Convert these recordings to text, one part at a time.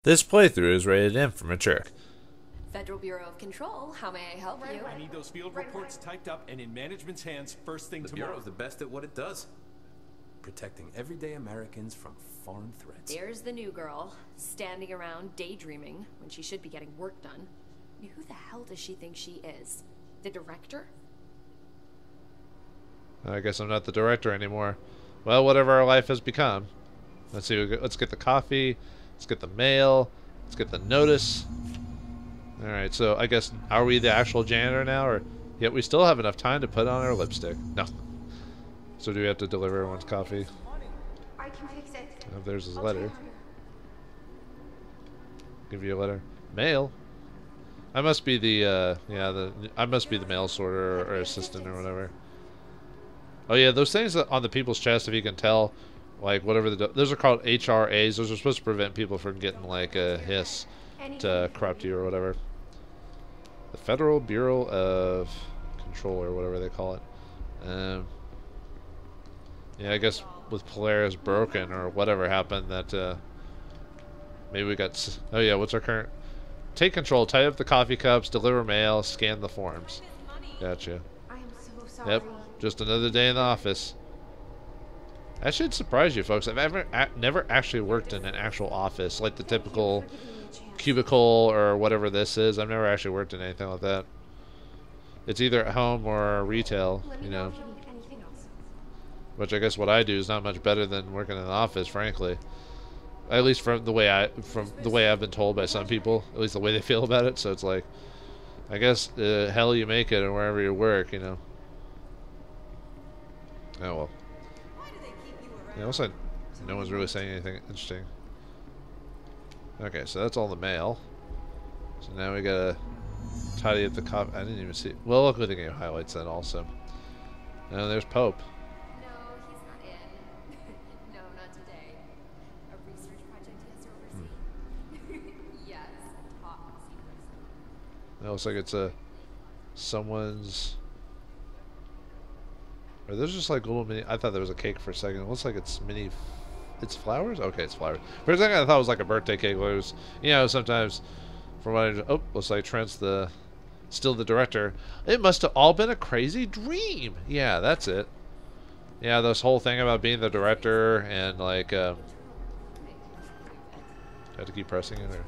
This playthrough is rated M for mature. Federal Bureau of Control, how may I help you? I need those field reports typed up and in management's hands first thing tomorrow. The Bureau's the best at what it does. Protecting everyday Americans from foreign threats. There's the new girl, standing around daydreaming when she should be getting work done. Who the hell does she think she is? The director? I guess I'm not the director anymore. Well, whatever our life has become. Let's see. Let's get the coffee. Let's get the mail. Let's get the notice. All right. So I guess are we the actual janitor now, or yet we still have enough time to put on our lipstick? No. So do we have to deliver everyone's coffee? I can fix it. Oh, there's his letter. Give you a letter. Mail. I must be the I must be the mail sorter or assistant or whatever. Oh yeah, those things that on the people's chest, if you can tell, like whatever those are called HRAs. Those are supposed to prevent people from getting like a hiss to corrupt you or whatever. The Federal Bureau of Control or whatever they call it. Yeah, I guess with Polaris broken or whatever happened that maybe we got. Oh yeah, what's our current? Take control. Tie up the coffee cups. Deliver mail. Scan the forms. Gotcha. I am so sorry. Yep. Just another day in the office. That should surprise you, folks. I've never actually worked in an actual office, like the typical cubicle or whatever this is. I've never actually worked in anything like that. It's either at home or retail, you know. Which I guess what I do is not much better than working in an office, frankly. At least from the way I've been told by some people, at least the way they feel about it. So it's like, I guess hell you make it, and wherever you work, you know. Oh well. Yeah, looks like no one's really saying anything interesting. Okay, so that's all the mail. So now we gotta tidy up the cop. I didn't even see. Well, look, the game highlights that also. And there's Pope. No, he's not in. No, not today. A research project he has to oversee. Yes, top secret. It looks like it's someone's. Are those just like little mini? I thought there was a cake for a second. It looks like it's mini. It's flowers? Okay, it's flowers. For a second, I thought it was like a birthday cake. Where it was, you know, sometimes from what I. Oh, looks like Trent's still the director. It must have all been a crazy dream. Yeah, that's it. Yeah, this whole thing about being the director and like. Have to keep pressing it, or.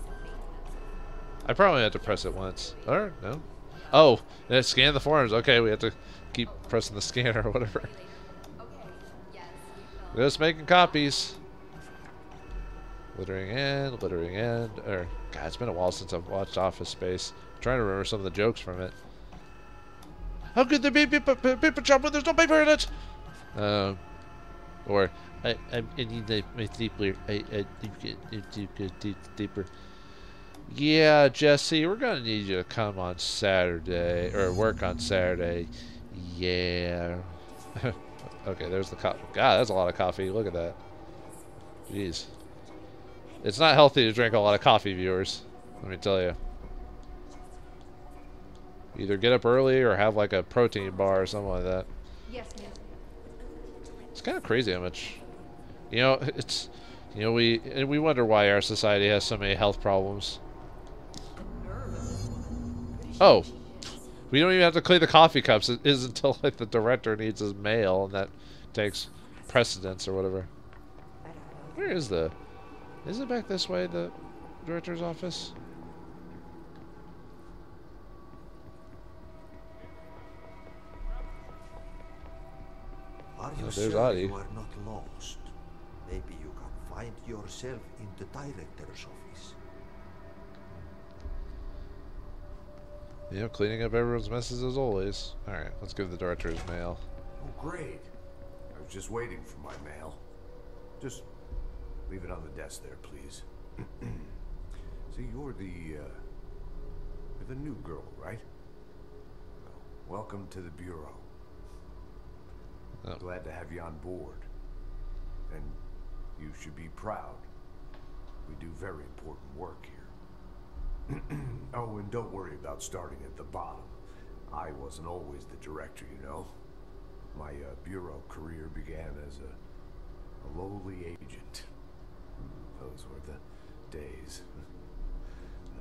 I probably had to press it once. Or no. Oh, and scan the forms. Okay, we have to keep pressing the scanner or whatever. Just making copies. Littering end, or God, it's been a while since I've watched Office Space. I'm trying to remember some of the jokes from it. How could there be paper chop when there's no paper in it? Or I need my deeper. I deeper. Yeah, Jesse, we're gonna need you to come on Saturday or work on Saturday. Yeah. Okay, there's the coffee. God, that's a lot of coffee. Look at that. Jeez. It's not healthy to drink a lot of coffee, viewers. Let me tell you. Either get up early or have like a protein bar or something like that. Yes, ma'am. It's kind of crazy how much. You know, it's. You know, we wonder why our society has so many health problems. Oh. We don't even have to clean the coffee cups. It is until like the director needs his mail, and that takes precedence or whatever. Where is the? Is it back this way, the director's office? Are you there's sure Adi. you are not lost? Maybe you can find yourself in the director's office. You know, cleaning up everyone's messes as always. Alright, let's give the director his mail. Oh, great. I was just waiting for my mail. Just leave it on the desk there, please. See, you're the new girl, right? Well, welcome to the Bureau. Oh. Glad to have you on board. And you should be proud. We do very important work here. Oh, and don't worry about starting at the bottom. I wasn't always the director, you know. My bureau career began as a lowly agent. Those were the days.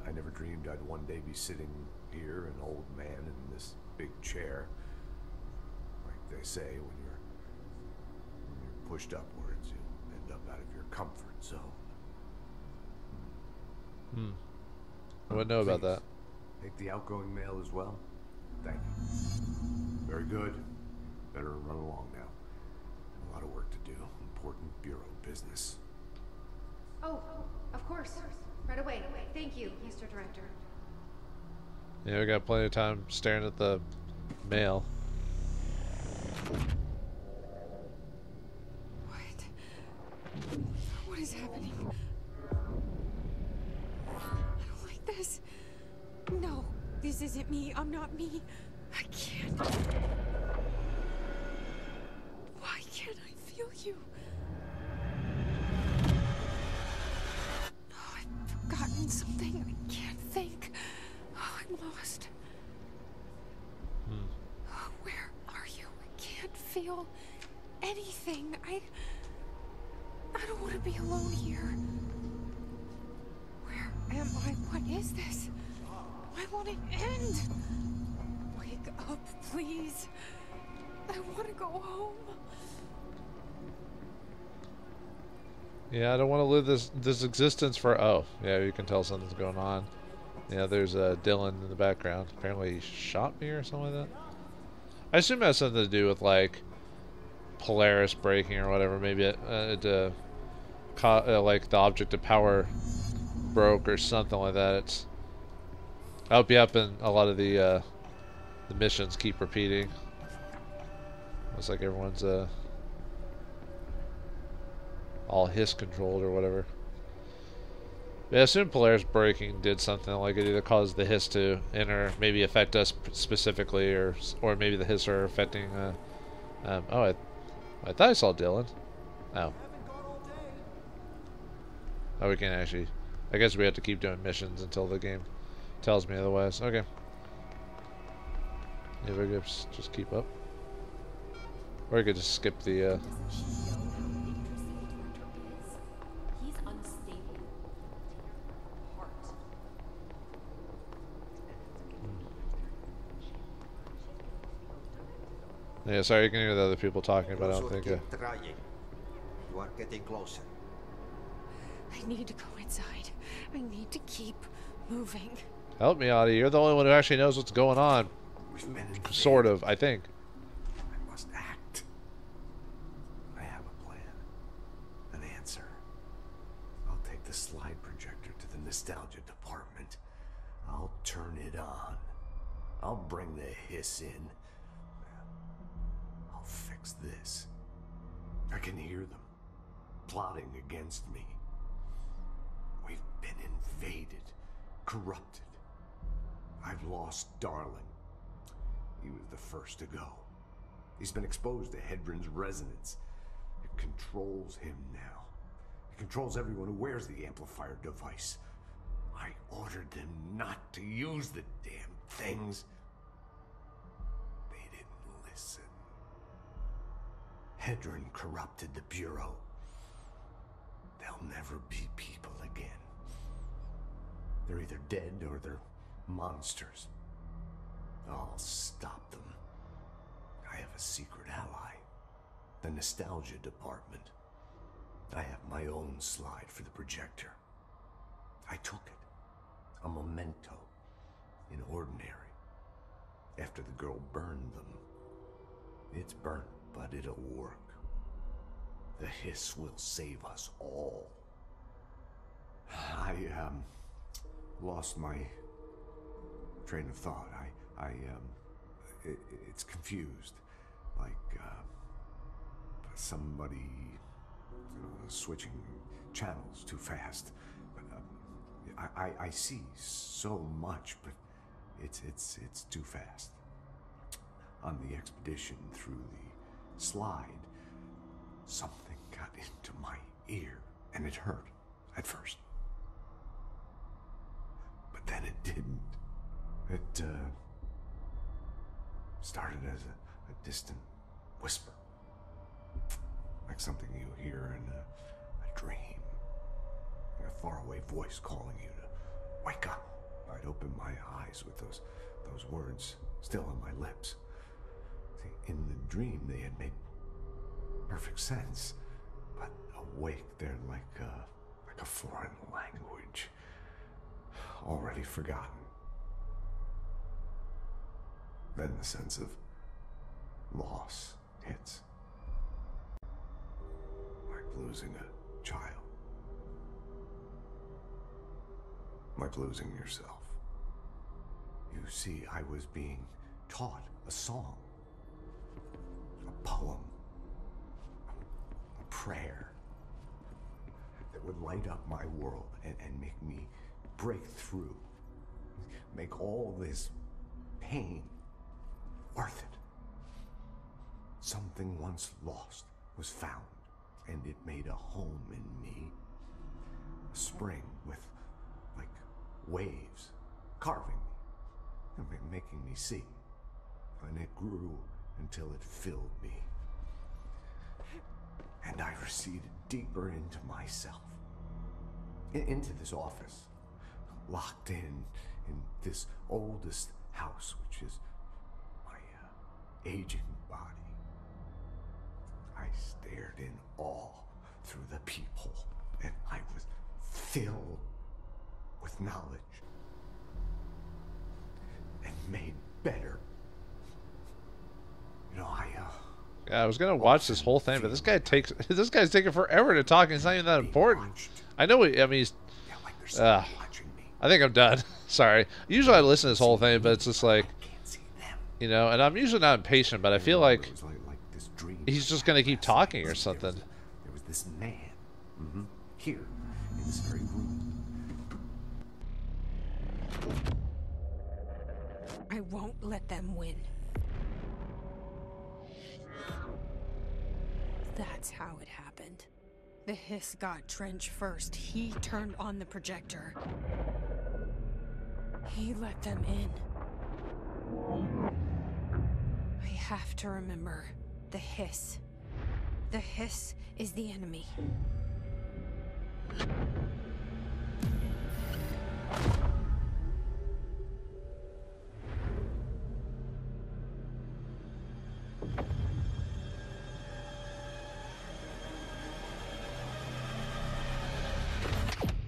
I never dreamed I'd one day be sitting here, an old man in this big chair. Like they say, when you're pushed upwards, you end up out of your comfort zone. I wouldn't know about Please, that. take the outgoing mail as well. Thank you. Very good. Better run along now. A lot of work to do. Important bureau business. Oh, of course. Right away. Thank you, Mr. Director. Yeah, we got plenty of time staring at the mail. What is happening? I don't like this. No, this isn't me. I'm not me. I can't. Why can't I feel you? Oh, I've forgotten something. I can't think. Oh, I'm lost. Oh, where are you? I can't feel anything. I don't want to be alone here. Where am I? What is this? Why won't it end? Wake up, please. I want to go home. Yeah, I don't want to live this existence for... Oh, yeah, you can tell something's going on. Yeah, there's Dylan in the background. Apparently he shot me or something like that. I assume it has something to do with, like, Polaris breaking or whatever. Maybe like the object of power broke or something like that. I hope you happen. A lot of the missions keep repeating. Looks like everyone's all hiss controlled or whatever. Yeah, I assume Polaris breaking did something like it either caused the hiss to enter, maybe affect us specifically, or maybe the hiss are affecting. Oh, I thought I saw Dylan. Oh. Oh, we can't actually. I guess we have to keep doing missions until the game tells me otherwise. Okay. Yeah, we could just keep up. Or we could just skip the. He's unstable. Heart. Yeah, sorry, you can hear the other people talking, but I You don't should think. keep trying. You are getting closer. I need to go inside. I need to keep moving. Help me, Audie. You're the only one who actually knows what's going on. We've been invaded. Sort of, I think. I must act. I have a plan. An answer. I'll take the slide projector to the nostalgia department. I'll turn it on. I'll bring the hiss in. I'll fix this. I can hear them plotting against me. We've been invaded, corrupted. I've lost Darling. He was the first to go. He's been exposed to Hedron's resonance. It controls him now. It controls everyone who wears the amplifier device. I ordered them not to use the damn things. They didn't listen. Hedron corrupted the Bureau. They'll never be people again. They're either dead or they're monsters. I'll stop them. I have a secret ally. The nostalgia department. I have my own slide for the projector. I took it. A memento. In ordinary. After the girl burned them. It's burnt, but it'll work. The hiss will save us all. I lost my train of thought. It's confused. Like, somebody switching channels too fast. I see so much, but it's too fast. On the expedition through the slide, something got into my ear, and it hurt at first. But then it didn't. It started as a distant whisper, like something you hear in a dream. A faraway voice calling you to wake up. I'd open my eyes with those words still on my lips. See, in the dream, they had made perfect sense, but awake, they're like a foreign language, already forgotten. Then the sense of loss hits, like losing a child, like losing yourself. You see, I was being taught a song, a poem, a prayer that would light up my world and make me break through, make all this pain worth it. Something once lost was found, and it made a home in me. A spring with, like, waves carving me, making me see. And it grew until it filled me. And I receded deeper into myself, into this office, locked in this oldest house, which is my aging body. I stared in awe through the peephole, and I was filled with knowledge and made better. You know, Yeah, I was gonna watch this whole thing, but this guy's taking forever to talk, and it's not even that important. I know. I mean, he's. I think I'm done. Sorry. Usually I listen to this whole thing, but it's just like, you know, and I'm usually not impatient, but I feel like he's just gonna keep talking or something. There was this man, here in this very room. I won't let them win. That's how it happened. The hiss got Trench first. He turned on the projector. He let them in. I have to remember the hiss. The hiss is the enemy.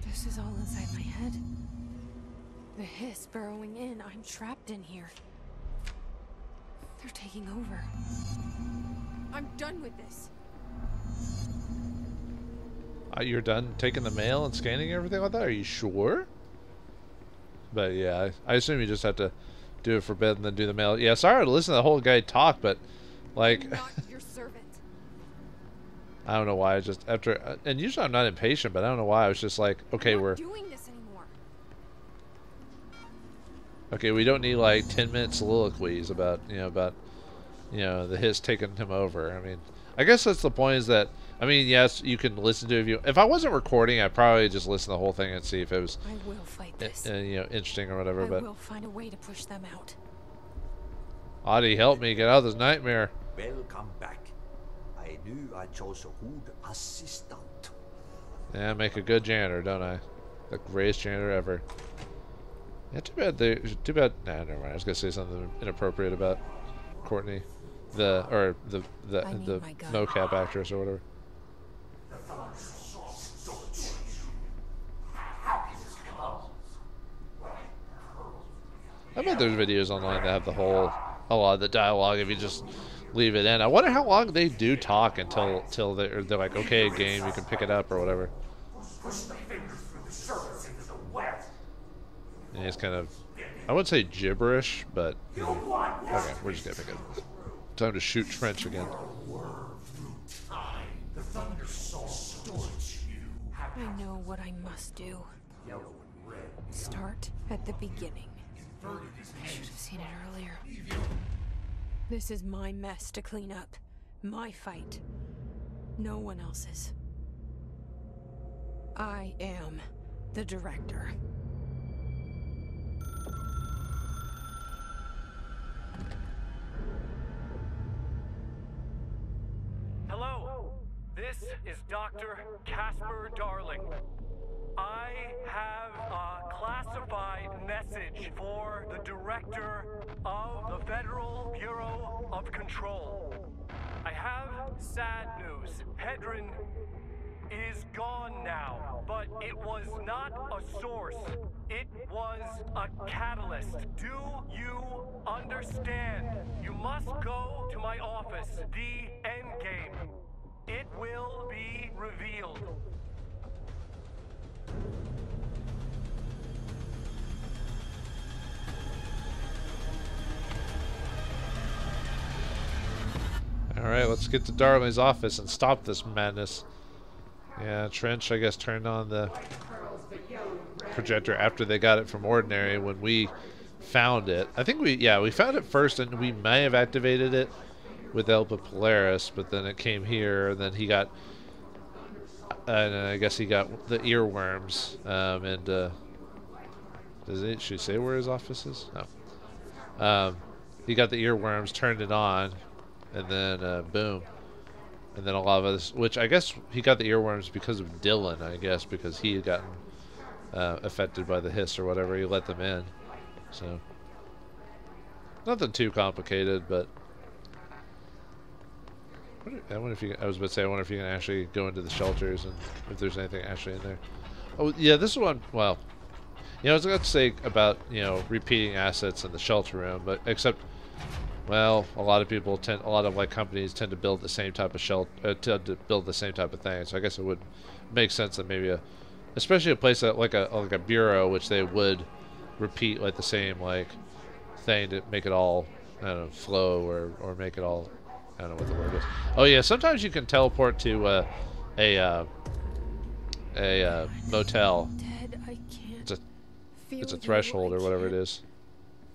This is all inside my head. The hiss burrowing in. I'm trapped in here. They're taking over. I'm done with this. You're done taking the mail and scanning everything like that? Are you sure? But yeah, I assume you just have to do it for bed and then do the mail. Yeah, sorry to listen to the whole guy talk, but like, I'm not your servant. I don't know why. I just after and usually I'm not impatient, but I don't know why I was just like, okay, I'm not we're doing this anymore. okay. We don't need like 10-minute soliloquies about the hiss taking him over. I mean, I guess that's the point. Is that I mean, yes, you can listen to it if I wasn't recording, I'd probably just listen to the whole thing and see if it was I will fight this. Interesting or whatever. I But will find a way to push them out. Audie, help me get out of this nightmare. Welcome back. I knew I chose a good assistant. Yeah, I make a good janitor, don't I? The greatest janitor ever. Yeah, too bad. Nah, never mind. I was gonna say something inappropriate about Courtney, the mocap actress or whatever. I bet there's videos online that have a lot of the dialogue if you just leave it in. I wonder how long they do talk until they're like, okay, game, you can pick it up or whatever. And it's kind of, I wouldn't say gibberish, but okay, we're just gonna pick it. Time to shoot French again. I know what I must do. Start at the beginning. I should have seen it earlier. This is my mess to clean up. My fight. No one else's. I am the director. Hello, this is Dr. Casper Darling. I have a classified message for the director of the Federal Bureau of Control. I have sad news. Hedron is gone now, but it was not a source. It was a catalyst. Do you understand? You must go to my office, the Endgame. It will be revealed. Alright, let's get to Darling's office and stop this madness. Yeah, Trench, I guess, turned on the projector after they got it from Ordinary when we found it. I think we found it first, and we may have activated it with help of Polaris, but then it came here, and then he got, and I guess he got the earworms, should he say where his office is? No. He got the earworms, turned it on, and then boom. And then a lot of us, which I guess he got the earworms because of Dylan, I guess, because he had gotten affected by the hiss or whatever. He let them in. So, nothing too complicated, but I wonder if you, I was about to say, I wonder if you can actually go into the shelters and if there's anything actually in there. Oh, yeah, this one, well, you know, I was going to say about, you know, repeating assets in the shelter room, but except, well, a lot of like companies tend to build the same type of shelter, to build the same type of thing. So I guess it would make sense that maybe especially a place that like a bureau, which they would repeat like the same like thing to make it all, I don't know, flow or make it all, I don't know what the word is. Oh yeah, sometimes you can teleport to a motel. Dead, I can't. It's a threshold or whatever it is.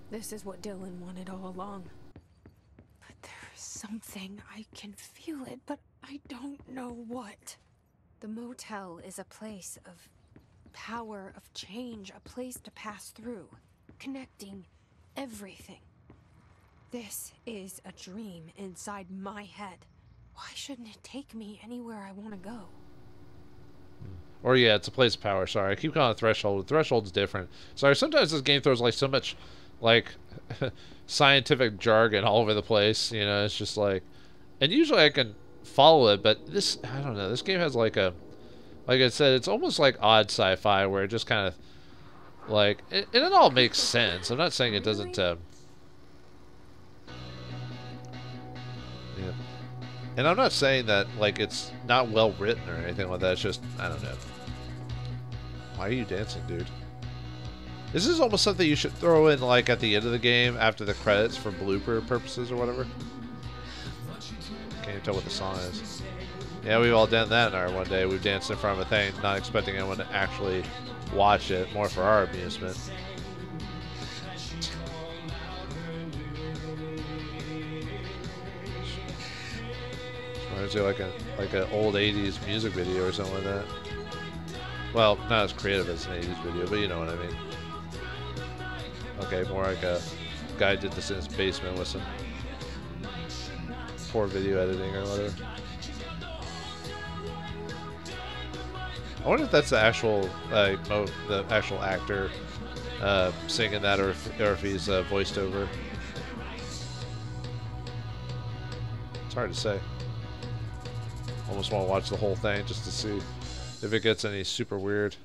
This is what Dylan wanted all along. But there's something, I can feel it, but I don't know what. The motel is a place of power, of change, a place to pass through, connecting everything. This is a dream inside my head. Why shouldn't it take me anywhere I want to go? Or yeah, it's a place of power. Sorry, I keep calling it threshold. Threshold's different. Sorry, sometimes this game throws like so much like scientific jargon all over the place. You know, it's just like, and usually I can follow it, but this, I don't know. This game has like a, like I said, it's almost like odd sci-fi where it just kind of like, and it all makes sense. I'm not saying it doesn't. Yeah. And I'm not saying that like it's not well written or anything like that. It's just, I don't know. Why are you dancing, dude? This is almost something you should throw in like at the end of the game after the credits for blooper purposes or whatever. Can't even tell what the song is. Yeah, we've all done that in our one day. We've danced in front of a thing, not expecting anyone to actually watch it, more for our amusement. Reminds me of like an old 80s music video or something like that. Well, not as creative as an 80s video, but you know what I mean. Okay, more like a guy did this in his basement with some poor video editing or whatever. I wonder if that's the actual the actual actor singing that, or if he's voiced over. It's hard to say. Almost want to watch the whole thing just to see if it gets any super weird.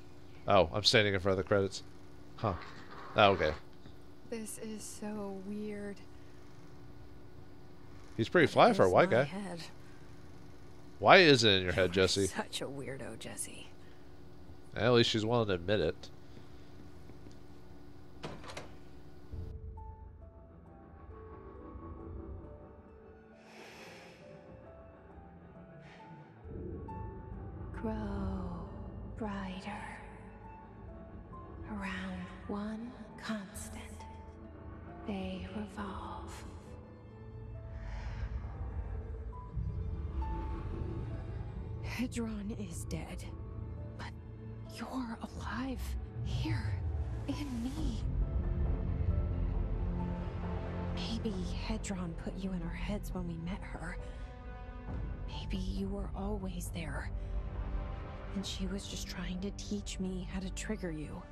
Oh, I'm standing in front of the credits. Huh. Oh, okay. This is so weird. He's pretty fly for a white guy. Head. Why is it in your head, Jesse? Such a weirdo, Jesse. At least she's willing to admit it. Grow brighter around one constant. They revolve. Hedron is dead, but you're alive here in me. Maybe Hedron put you in our heads when we met her. Maybe you were always there. And she was just trying to teach me how to trigger you.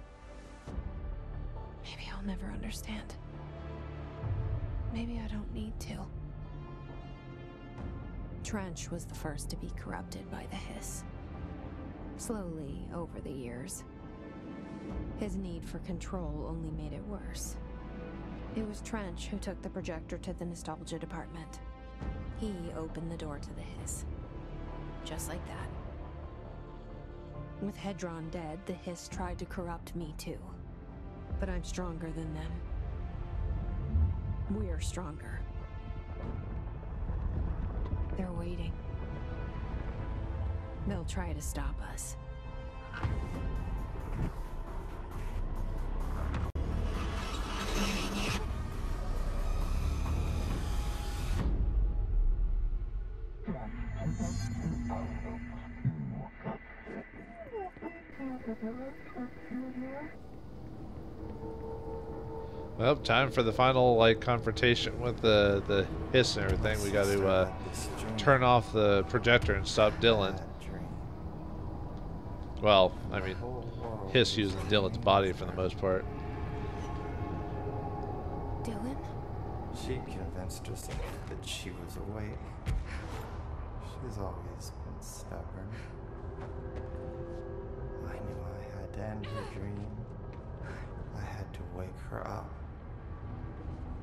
Maybe I'll never understand. Maybe I don't need to. Trench was the first to be corrupted by the hiss. Slowly, over the years. His need for control only made it worse. It was Trench who took the projector to the nostalgia department. He opened the door to the hiss. Just like that. With Hedron dead, the hiss tried to corrupt me too. But I'm stronger than them. We're stronger. They're waiting. They'll try to stop us. Well, time for the final like confrontation with the hiss and everything. We got to turn off the projector and stop Dylan. Well, I mean, hiss using Dylan's body for the most part. Dylan? She convinced herself that she was awake. She's always been stubborn. I knew I had to end her dream. I had to wake her up.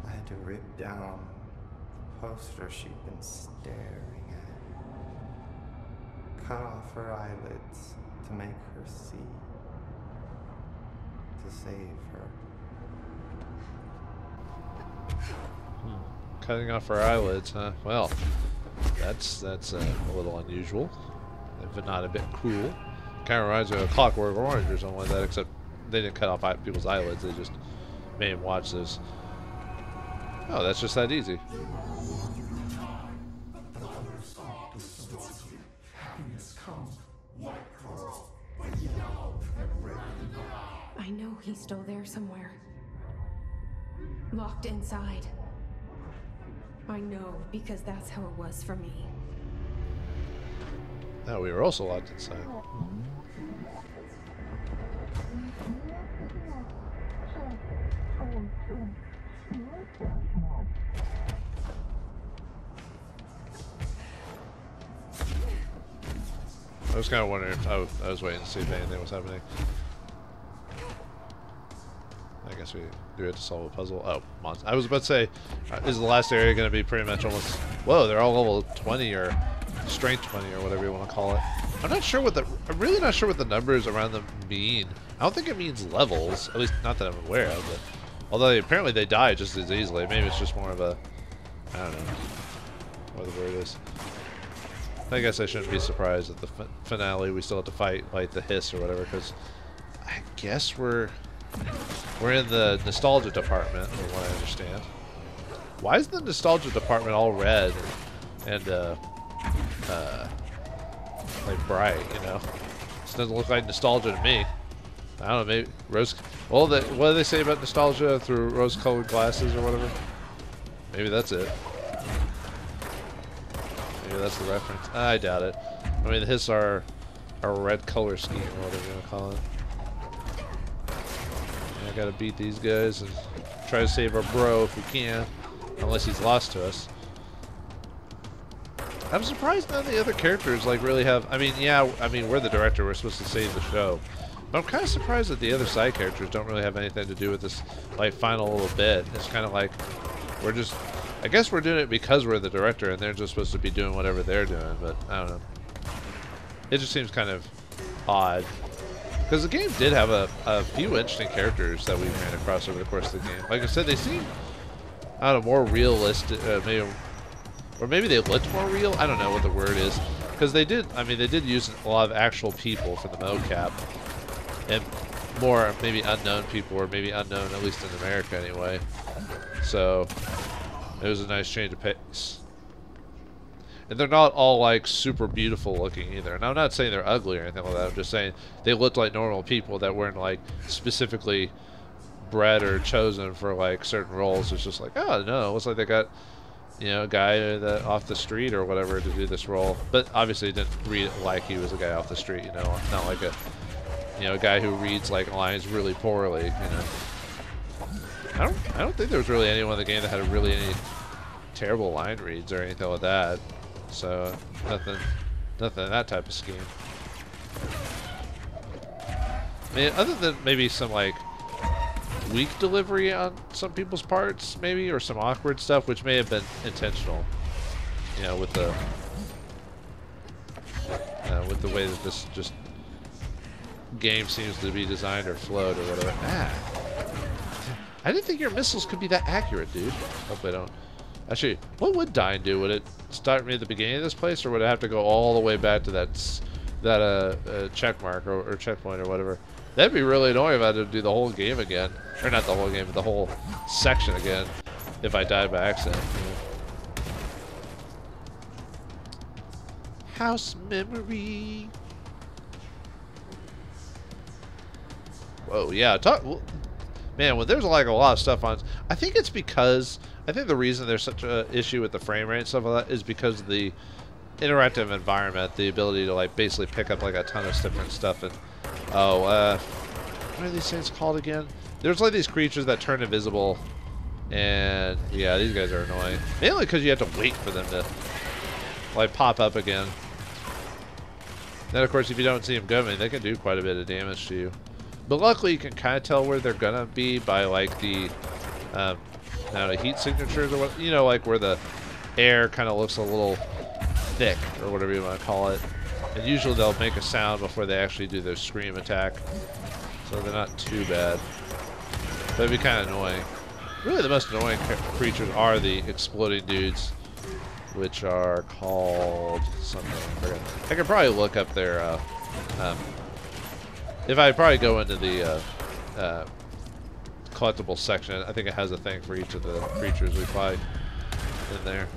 I had to rip down the poster she'd been staring at. Cut off her eyelids to make her see. To save her. Cutting off her eyelids, huh? Well, that's a little unusual, if not a bit cool. Kind of reminds me of Clockwork Orange or something like that, except they didn't cut off people's eyelids. They just made them watch this. Oh, that's just that easy. I know he's still there somewhere. Locked inside. I know, because that's how it was for me. No, we were also locked inside. I was kind of wondering if I was waiting to see if anything was happening. I guess we do have to solve a puzzle. Oh, I was about to say, is the last area going to be pretty much almost... Whoa, they're all level 20 or strength 20 or whatever you want to call it. I'm really not sure what the numbers around them mean. I don't think it means levels, at least not that I'm aware of. But although apparently they die just as easily. Maybe it's just more of a... I don't know what the word is. I guess I shouldn't be surprised at the finale we still have to fight like the hiss or whatever, because I guess we're in the nostalgia department, from what I understand. Why is the nostalgia department all red and like bright? You know, this doesn't look like nostalgia to me. I don't know, maybe rose. Well, what do they say about nostalgia through rose-colored glasses or whatever? Maybe that's it. Maybe that's the reference. I doubt it. I mean, the hiss are a red color scheme or whatever you want to call it. And I gotta beat these guys and try to save our bro if we can, unless he's lost to us. I'm surprised none of the other characters like really have. I mean, yeah, I mean we're the director. We're supposed to save the show, but I'm kind of surprised that the other side characters don't really have anything to do with this like final little bit. It's kind of like we're just. I guess we're doing it because we're the director and they're just supposed to be doing whatever they're doing, but I don't know. It just seems kind of odd. Because the game did have a few interesting characters that we ran across over the course of the game. Like I said, they seem, I don't know, more realistic, or maybe they looked more real. I don't know what the word is. Because they did, I mean, they did use a lot of actual people for the mocap. And more maybe unknown people, or maybe unknown, at least in America anyway. So... it was a nice change of pace. And they're not all like super beautiful looking either. And I'm not saying they're ugly or anything like that. I'm just saying they looked like normal people that weren't like specifically bred or chosen for like certain roles. It's just like, oh no, it looks like they got, you know, a guy that off the street or whatever to do this role. But obviously didn't read it like he was a guy off the street, you know, not like a, you know, a guy who reads like lines really poorly, you know. I don't think there was really anyone in the game that had really any terrible line reads or anything like that. So nothing in that type of scheme. I mean, other than maybe some like weak delivery on some people's parts, maybe, or some awkward stuff, which may have been intentional. You know, with the way that this just game seems to be designed or flowed or whatever. I didn't think your missiles could be that accurate, dude. Hope I don't. Actually, what would dying do? Would it start me at the beginning of this place, or would I have to go all the way back to that check mark or checkpoint or whatever? That'd be really annoying if I had to do the whole game again. Or not the whole game, but the whole section again if I died by accident. House memory. Whoa, yeah. Man, when there's like a lot of stuff on, I think it's because, I think the reason there's such an issue with the frame rate and stuff like that is because of the interactive environment, the ability to like basically pick up like a ton of different stuff. And what are these things called again? There's like these creatures that turn invisible, and yeah, these guys are annoying. Mainly because you have to wait for them to like pop up again. Then of course, if you don't see them coming, they can do quite a bit of damage to you. But luckily, you can kind of tell where they're gonna be by like the heat signatures or what, you know, like where the air kind of looks a little thick or whatever you want to call it. And usually they'll make a sound before they actually do their scream attack, so they're not too bad. But it'd be kind of annoying. Really, the most annoying creatures are the exploding dudes, which are called something. I forget. I could probably look up their. If I probably go into the collectible section, I think it has a thing for each of the creatures we fight in there.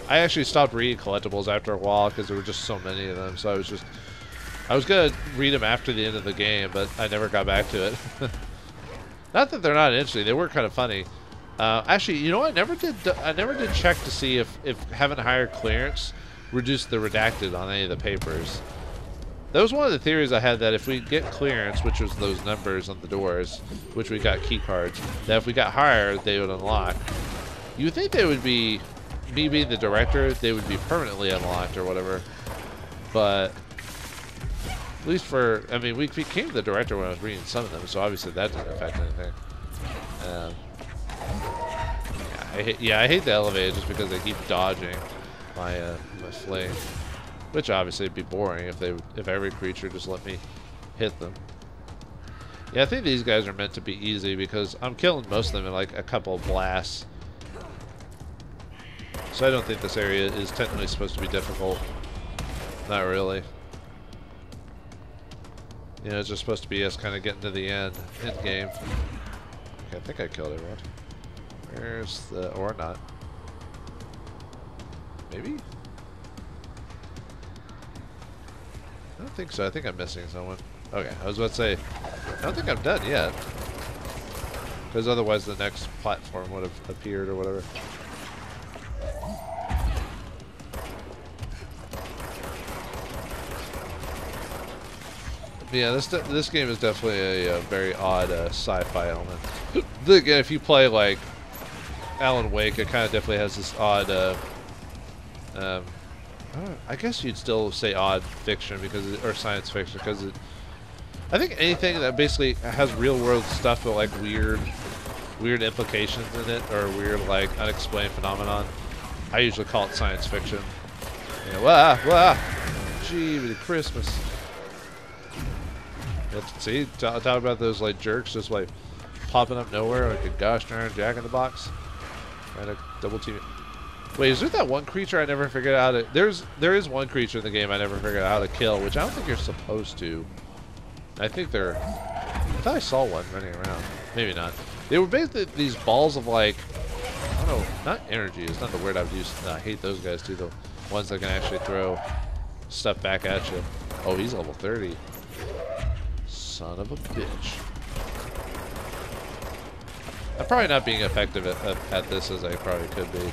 I actually stopped reading collectibles after a while because there were just so many of them. So I was gonna read them after the end of the game, but I never got back to it. Not that they're not interesting; they were kind of funny. Actually, you know, I never did check to see if having higher clearance reduced the redacted on any of the papers. That was one of the theories I had, that if we get clearance, which was those numbers on the doors, which we got key cards, that if we got higher, they would unlock. You would think they would be, me being the director, they would be permanently unlocked or whatever. But at least for, I mean, we became the director when I was reading some of them, so obviously that didn't affect anything. I hate the elevator just because they keep dodging my my fling. Which obviously would be boring if every creature just let me hit them. Yeah, I think these guys are meant to be easy because I'm killing most of them in like a couple of blasts. So I don't think this area is technically supposed to be difficult. Not really. You know, it's just supposed to be us kind of getting to the end game. Okay, I think I killed everyone. Where's the, or not? Maybe? I don't think so. I think I'm missing someone. Okay, I was about to say, I don't think I'm done yet. Because otherwise the next platform would have appeared or whatever. Yeah, this game is definitely a very odd sci-fi element. Again, if you play like Alan Wake, it kind of definitely has this odd I guess you'd still say odd fiction because or science fiction because I think anything that basically has real world stuff but like weird implications in it or weird like unexplained phenomenon, I usually call it science fiction. You know, gee, Christmas. See, talk about those like jerks just like popping up nowhere like a gosh darn Jack in the Box. Trying to double team it. Wait, is there that one creature I never figured out how to... There is one creature in the game I never figured out how to kill, which I don't think you're supposed to. I think they're... I thought I saw one running around. Maybe not. They were basically these balls of like... I don't know, not energy. It's not the word I've used. No, I hate those guys too, the ones that can actually throw stuff back at you. Oh, he's level 30. Son of a bitch. I'm probably not being effective at this as I probably could be.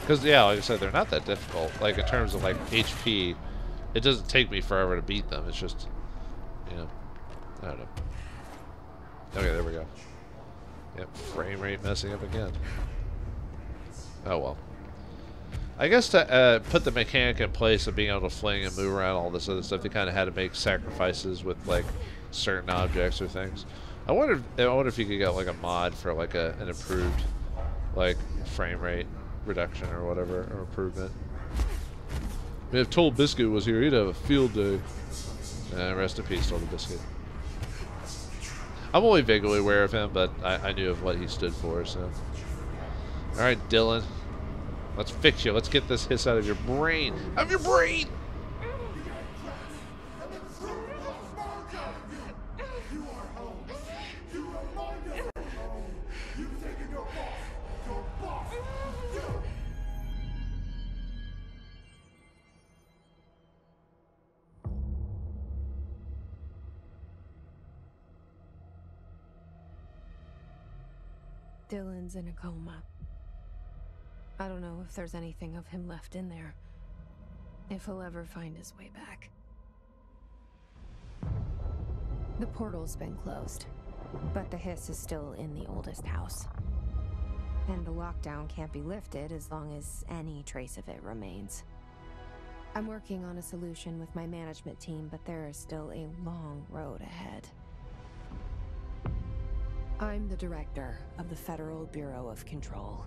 Because, yeah, like I said, they're not that difficult. Like, in terms of, like, HP, it doesn't take me forever to beat them. It's just, you know, I don't know. Okay, there we go. Yep, frame rate messing up again. Oh, well. I guess to put the mechanic in place of being able to fling and move around all this other stuff, they kind of had to make sacrifices with, like, certain objects or things. I wonder if you could get, like, a mod for, like, an improved, like, frame rate reduction or whatever, or improvement. I mean, if Toll Biscuit was here, he'd have a field day. Rest in peace, Toll Biscuit. I'm only vaguely aware of him, but I knew of what he stood for, so. Alright, Dylan. Let's fix you. Let's get this hiss out of your brain. Out of your brain! Dylan's in a coma. I don't know if there's anything of him left in there. If he'll ever find his way back. The portal's been closed, but the hiss is still in the oldest house. And the lockdown can't be lifted as long as any trace of it remains. I'm working on a solution with my management team, but there is still a long road ahead. I'm the director of the Federal Bureau of Control.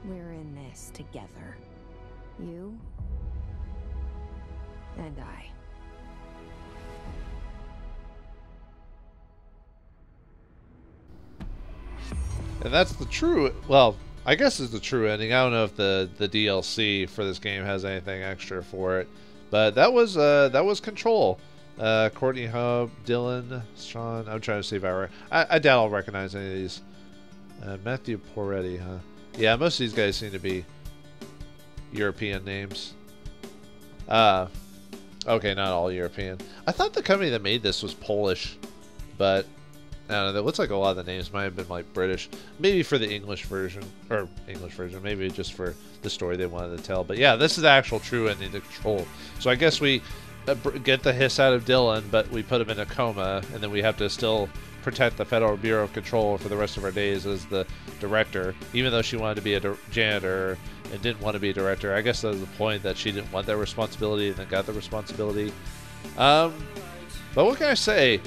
We're in this together. You and I. And that's the true, well, I guess it's the true ending. I don't know if the DLC for this game has anything extra for it, but that was Control. Courtney Hope, Dylan, Sean. I'm trying to see if I doubt I'll recognize any of these. Matthew Poretti, huh? Yeah, most of these guys seem to be European names. Okay, not all European. I thought the company that made this was Polish, but I don't know. It looks like a lot of the names might have been like British. Maybe for the English version, maybe just for the story they wanted to tell. But yeah, this is the actual true ending to Control. So I guess we get the hiss out of Dylan, but we put him in a coma, and then we have to still protect the Federal Bureau of Control for the rest of our days as the director, even though she wanted to be a janitor and didn't want to be a director. I guess that was the point, that she didn't want that responsibility and then got the responsibility. But what can I say?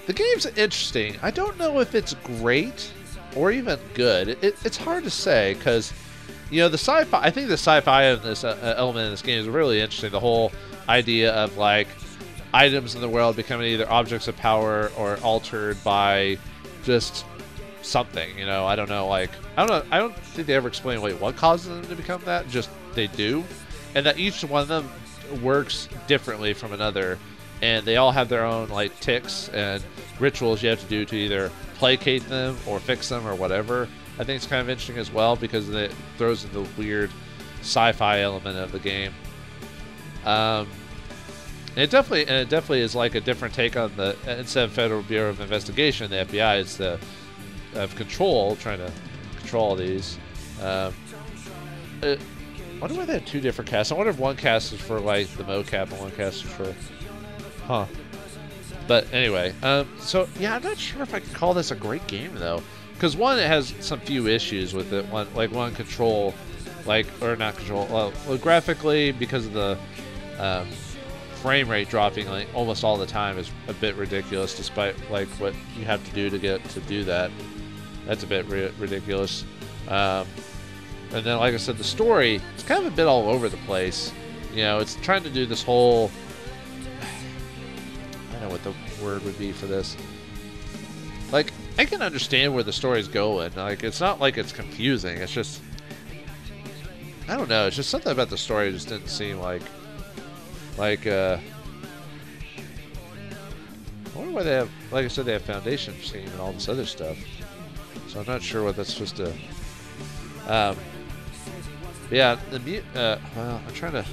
The game's interesting. I don't know if it's great or even good. It's hard to say because, you know, the sci-fi. I think the sci-fi in this element in this game is really interesting. The whole idea of like items in the world becoming either objects of power or altered by just something. You know, I don't know. Like I don't think they ever explain like what causes them to become that. Just they do, and that each one of them works differently from another. And they all have their own like ticks and rituals you have to do to either placate them or fix them or whatever. I think it's kind of interesting as well because it throws in the weird sci-fi element of the game. It definitely is like a different take on the, instead of Federal Bureau of Investigation, the FBI, it's the of Control, trying to control all these. I wonder why they have two different casts. I wonder if one cast is for like the mocap and one cast is for. Huh. But anyway, so yeah, I'm not sure if I can call this a great game though, because one, it has some few issues with it. One Control, or not Control. Well, graphically, because of the frame rate dropping like almost all the time is a bit ridiculous, despite like what you have to do to get to do that. That's a bit ridiculous. And then, like I said, the story, it's kind of a bit all over the place. You know, it's trying to do this whole. I don't know what the word would be for this. Like, I can understand where the story's going. Like, it's not like it's confusing. It's just, I don't know. It's just something about the story just didn't seem like I wonder why they have, like I said, they have Foundation Team and all this other stuff. So I'm not sure what that's supposed to. Yeah, well, I'm trying to.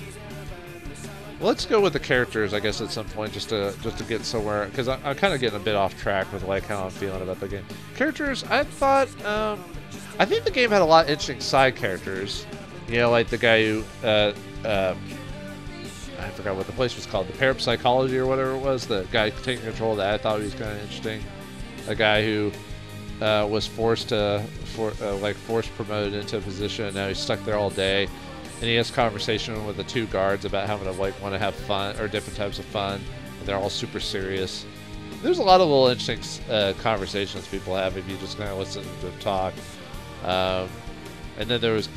let's go with the characters, I guess, at some point, just to get somewhere, because I'm kind of getting a bit off track with like how I'm feeling about the game. Characters, I thought, I think the game had a lot of interesting side characters. You know, like the guy who, I forgot what the place was called, the parapsychology or whatever it was. The guy taking control of that, I thought he was kind of interesting. A guy who was forced promoted into a position, and now he's stuck there all day. And he has a conversation with the two guards about having to like want to have fun or different types of fun. And they're all super serious. There's a lot of little interesting conversations people have if you just kind of listen to them talk. And then there was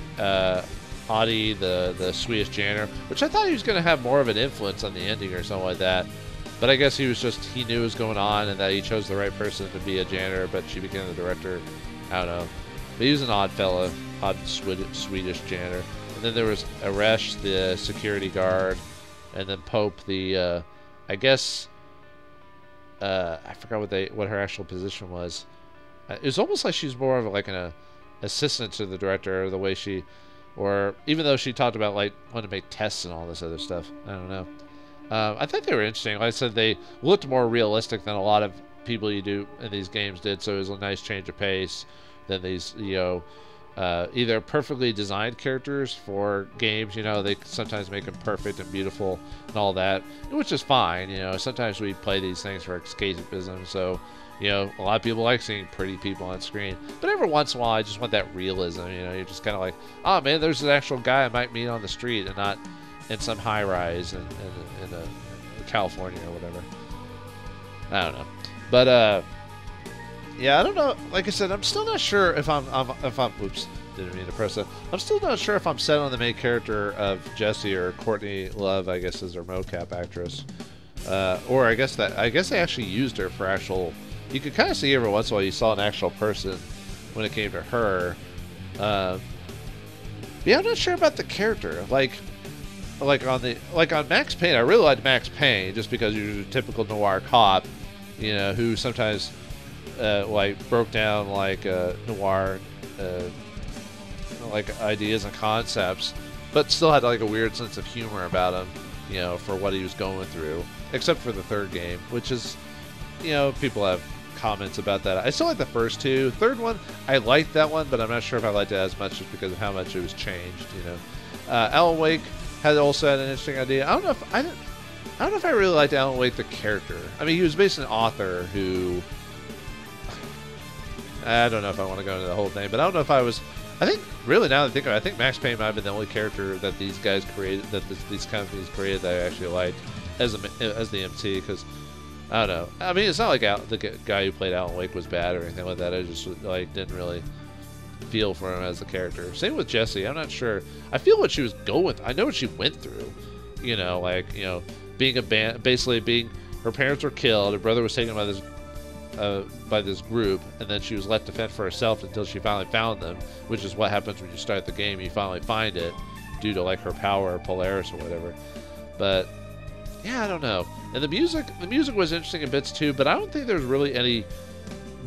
Adi, the Swedish janitor, which I thought he was going to have more of an influence on the ending or something like that. But I guess he knew what was going on and that he chose the right person to be a janitor, but she became the director. I don't know. But he was an odd fella, odd Swedish janitor. And then there was Aresh, the security guard, and then Pope, the, I guess, I forgot what her actual position was. It was almost like she's more of like an assistant to the director, or the way she, or even though she talked about like wanting to make tests and all this other stuff. I don't know. I think they were interesting. Like I said, they looked more realistic than a lot of people you do in these games did, so it was a nice change of pace than these, you know, either perfectly designed characters for games. You know, they sometimes make them perfect and beautiful and all that, which is fine. You know, sometimes we play these things for escapism, so, you know, a lot of people like seeing pretty people on screen. But every once in a while, I just want that realism. You know, you're just kind of like, oh man, there's an actual guy I might meet on the street and not in some high rise in California or whatever. I don't know, but yeah, I don't know. Like I said, I'm still not sure if I'm oops, didn't mean to press that. I'm still not sure if I'm set on the main character of Jesse or Courtney Love, I guess is her mocap actress, or I guess they actually used her for actual. You could kind of see every once in a while you saw an actual person when it came to her. Yeah, I'm not sure about the character. Like on Max Payne, I really liked Max Payne just because you're a typical noir cop, you know, who sometimes like broke down like noir like ideas and concepts, but still had like a weird sense of humor about him, you know, for what he was going through. Except for the third game, which is, you know, people have comments about that. I still like the first two. Third one, I liked that one, but I'm not sure if I liked it as much just because of how much it was changed, you know. Alan Wake also had an interesting idea. I don't know if I really liked Alan Wake the character. I mean, he was basically an author who, I don't know if I want to go into the whole thing, but I don't know if I was. I think really now that I think of it, I think Max Payne might have been the only character that these guys created, that these companies created, that I actually liked as the MC, because I don't know. I mean, it's not like the guy who played Alan Wake was bad or anything like that. I just like didn't really feel for him as a character. Same with Jessie. I'm not sure. I feel what she was going with. I know what she went through. You know, like, you know, being basically being, her parents were killed. Her brother was taken by this group, and then she was left to fend for herself until she finally found them, which is what happens when you start the game. You finally find it due to like her power or Polaris or whatever. But yeah, I don't know. And the music was interesting in bits too, but I don't think there's really any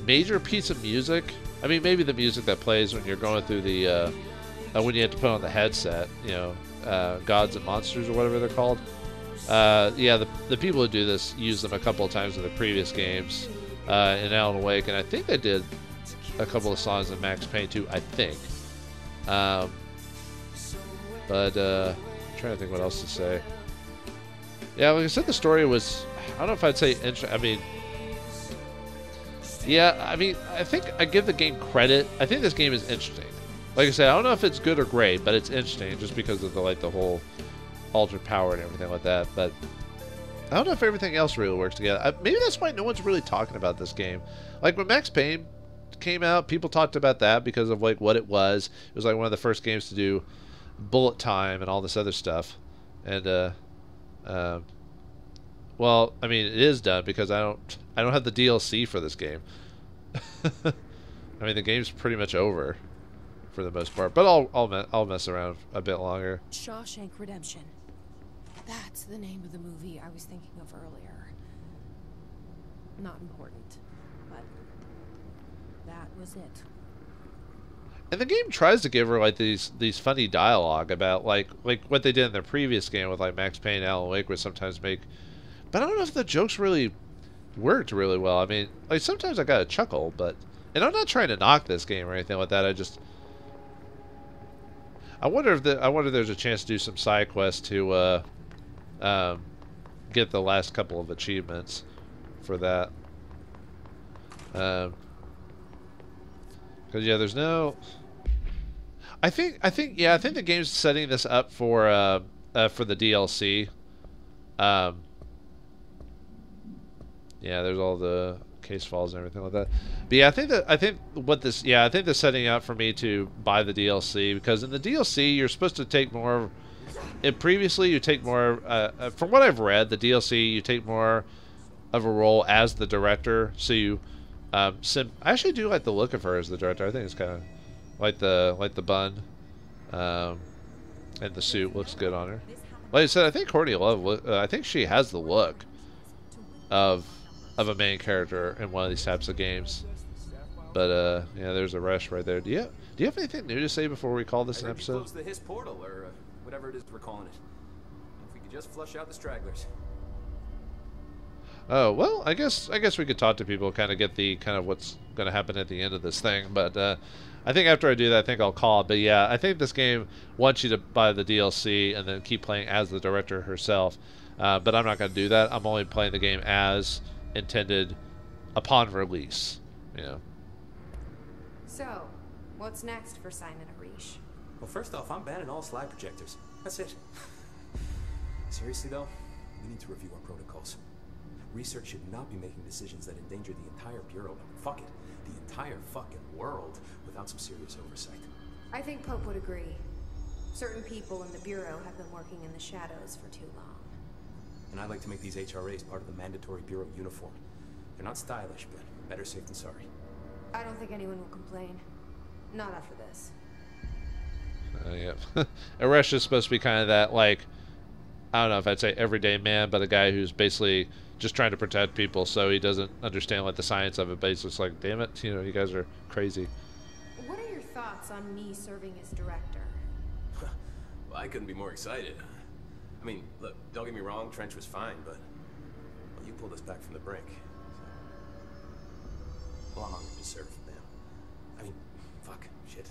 major piece of music. I mean, maybe the music that plays when you're going through the when you have to put on the headset, you know, Gods and Monsters or whatever they're called. Yeah, the people who do this use them a couple of times in the previous games in Alan Wake, and I think they did a couple of songs in Max Payne too, I think. But I'm trying to think what else to say. Yeah, like I said, the story was, I don't know if I'd say interesting. I mean, yeah, I mean, I think I give the game credit. I think this game is interesting. Like I said, I don't know if it's good or great, but it's interesting just because of the whole altered power and everything like that. But I don't know if everything else really works together. Maybe that's why no one's really talking about this game. Like when Max Payne came out, people talked about that because of like what it was. It was like one of the first games to do bullet time and all this other stuff. And well, I mean, it is done because I don't have the DLC for this game. I mean, the game's pretty much over for the most part, but I'll mess around a bit longer. Shawshank Redemption. That's the name of the movie I was thinking of earlier. Not important, but that was it. And the game tries to give her like these funny dialogue about like what they did in their previous game with like Max Payne and Alan Wake would sometimes make. But I don't know if the jokes really worked really well. I mean, like sometimes I got a chuckle, but and I'm not trying to knock this game or anything like that. I wonder if there's a chance to do some side quests to get the last couple of achievements for that. Because yeah, there's no. I think the game's setting this up for the DLC. Yeah, there's all the case files and everything like that. But yeah, I think they're setting up for me to buy the DLC, because in the DLC you're supposed to take more. Previously you take more. From what I've read, the DLC you take more of a role as the director. So you, I actually do like the look of her as the director. I think it's kind of like the bun, and the suit looks good on her. Like I said, I think Courtney Love. I think she has the look of a main character in one of these types of games. But yeah, there's a rush right there. Do you have anything new to say before we call this an episode? Close the Hiss portal, or whatever it is we're calling it. If we could just flush out the stragglers. Oh well, I guess we could talk to people, kind of get the what's going to happen at the end of this thing. But I think after I do that, I think I'll call it. But yeah, I think this game wants you to buy the DLC and then keep playing as the director herself. But I'm not going to do that. I'm only playing the game as intended upon release. You know. So, what's next for Simon Arish? Well, first off, I'm banning all slide projectors. That's it. Seriously though, we need to review our protocols. Research should not be making decisions that endanger the entire Bureau, fuck it, the entire fucking world, without some serious oversight. I think Pope would agree. Certain people in the Bureau have been working in the shadows for too long. And I'd like to make these HRAs part of the mandatory Bureau uniform. They're not stylish, but better safe than sorry. I don't think anyone will complain. Not after this. Yeah. Aresh is supposed to be kind of that, like, I don't know if I'd say everyday man, but a guy who's basically just trying to protect people, so he doesn't understand like the science of it, but he's just like, damn it, you know, you guys are crazy. What are your thoughts on me serving as director? Well, I couldn't be more excited. I mean, look, don't get me wrong, Trench was fine, but well, you pulled us back from the brink. So. Well, I'm honored to serve, man. I mean, fuck, shit.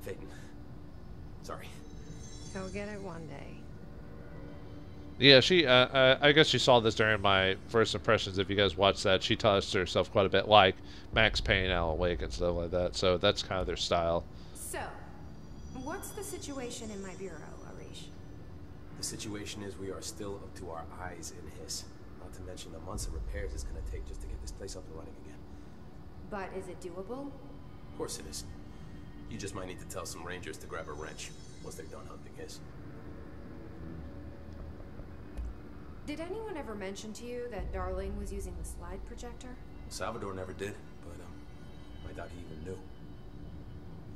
Faden. Sorry. He'll get it one day. Yeah, she. I guess she saw this during my first impressions. If you guys watched that, she touched herself quite a bit, like Max Payne, Alan Wake, and stuff like that. So that's kind of their style. So, what's the situation in my bureau, Arish? The situation is we are still up to our eyes in Hiss. Not to mention the months of repairs it's going to take just to get this place up and running again. But is it doable? Of course it is. You just might need to tell some rangers to grab a wrench once they're done hunting Hiss. Did anyone ever mention to you that Darling was using the slide projector? Salvador never did, but I doubt he even knew.